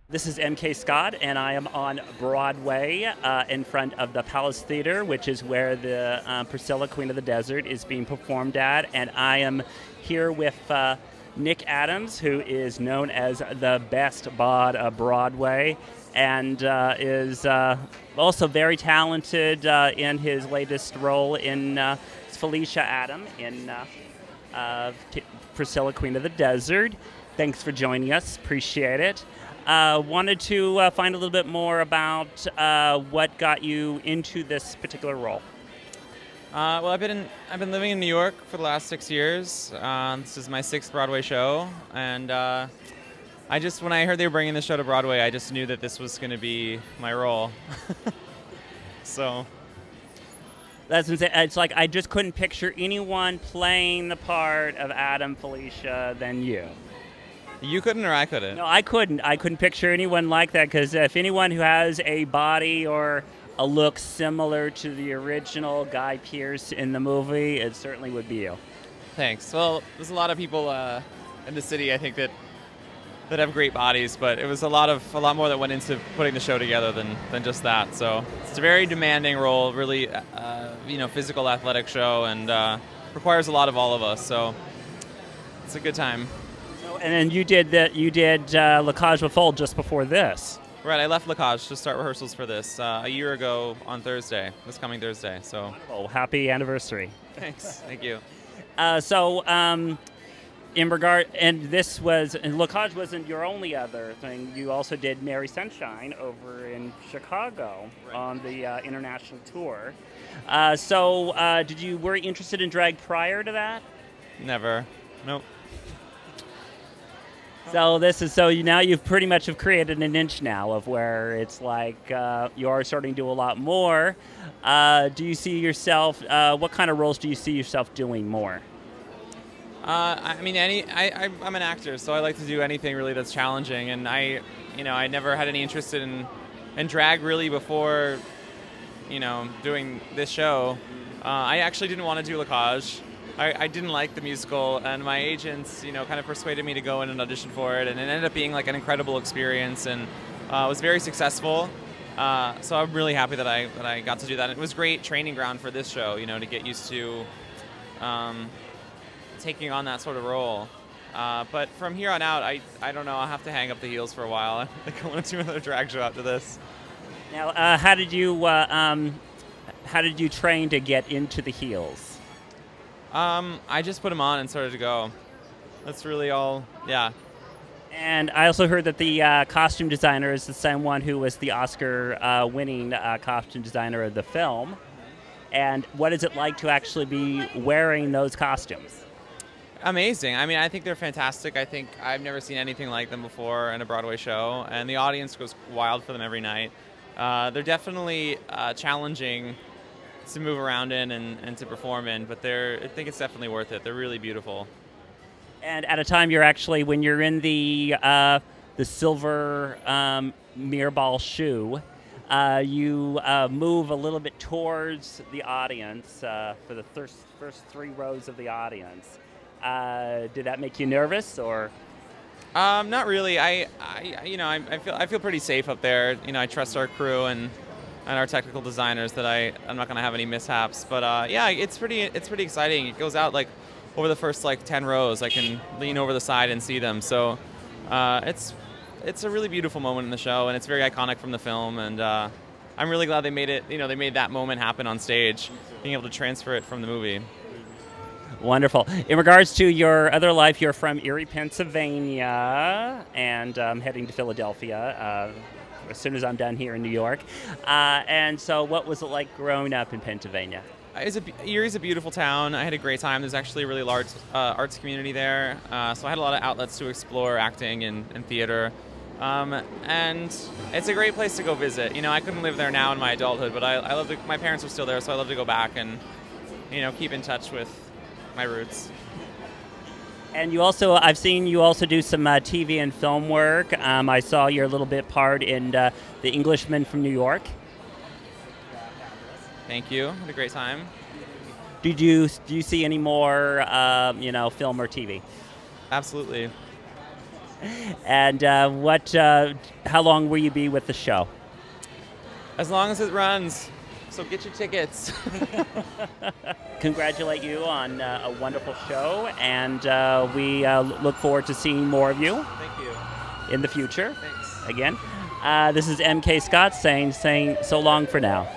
This is MK Scott, and I am on Broadway in front of the Palace Theater, which is where the Priscilla, Queen of the Desert is being performed at. And I am here with Nick Adams, who is known as the best Bod of Broadway, and is also very talented in his latest role in Felicia Adam in Priscilla, Queen of the Desert. Thanks for joining us. Appreciate it. Wanted to find a little bit more about what got you into this particular role. Well, I've been living in New York for the last 6 years. This is my 6th Broadway show, and when I heard they were bringing the show to Broadway, I just knew that this was going to be my role. So That's insane. It's like I just couldn't picture anyone playing the part of Adam Felicia than you. You couldn't, or I couldn't? No, I couldn't. I couldn't picture anyone like that, because if anyone who has a body or a look similar to the original Guy Pearce in the movie, it certainly would be you. Thanks. Well, there's a lot of people in the city, I think, that have great bodies, but it was a lot more that went into putting the show together than just that. So it's a very demanding role, really, physical, athletic show, and requires a lot of all of us. So it's a good time. And then you did La Cage aux Folles just before this. Right, I left La Cage to start rehearsals for this a year ago on Thursday, this coming Thursday. So, oh, happy anniversary! Thanks, thank you. In regard, and La Cage wasn't your only other thing. You also did Mary Sunshine over in Chicago on the international tour. Were you interested in drag prior to that? Never. Nope. So now you've pretty much have created an niche now of where it's like you are starting to do a lot more. Do you see yourself? What kind of roles do you see yourself doing more? I'm an actor, so I like to do anything really that's challenging. And I never had any interest in drag really before, doing this show. I actually didn't want to do La Cage. I didn't like the musical, and my agents, kind of persuaded me to go in and audition for it, and it ended up being like an incredible experience, and was very successful. So I'm really happy that I got to do that. It was great training ground for this show, to get used to taking on that sort of role. But from here on out, I don't know. I'll have to hang up the heels for a while. I think I want to do another drag show after this. Now, how did you train to get into the heels? I just put them on and started to go. That's really all, yeah. And I also heard that the costume designer is the same one who was the Oscar-winning costume designer of the film. And what is it like to actually be wearing those costumes? Amazing. I think they're fantastic. I think I've never seen anything like them before in a Broadway show, and the audience goes wild for them every night. They're definitely challenging to move around in and to perform in, but I think it's definitely worth it. They're really beautiful. And at a time when you're in the silver mirror ball shoe, you move a little bit towards the audience for the first 3 rows of the audience. Did that make you nervous, or? Not really. I feel pretty safe up there. I trust our crew and our technical designers that I'm not going to have any mishaps. But yeah, it's pretty exciting. It goes out like over the first 10 rows. I can lean over the side and see them. So it's a really beautiful moment in the show, and it's very iconic from the film. And I'm really glad they made it. They made that moment happen on stage, being able to transfer it from the movie. Wonderful. In regards to your other life, you're from Erie, Pennsylvania, and heading to Philadelphia as soon as I'm done here in New York. And so what was it like growing up in Pennsylvania? Erie's a beautiful town. I had a great time. There's actually a really large arts community there. So I had a lot of outlets to explore acting and theater. And it's a great place to go visit. I couldn't live there now in my adulthood, but I love my parents are still there, so I love to go back and, keep in touch with my roots. And I've seen you also do some TV and film work. I saw your little bit part in The Englishman from New York. Thank you. Had a great time. Do you see any more, film or TV? Absolutely. And how long will you be with the show? As long as it runs. So get your tickets. Congratulate you on a wonderful show, and we look forward to seeing more of you. Thank you. In the future. Thanks. Again, this is MK Scott saying so long for now.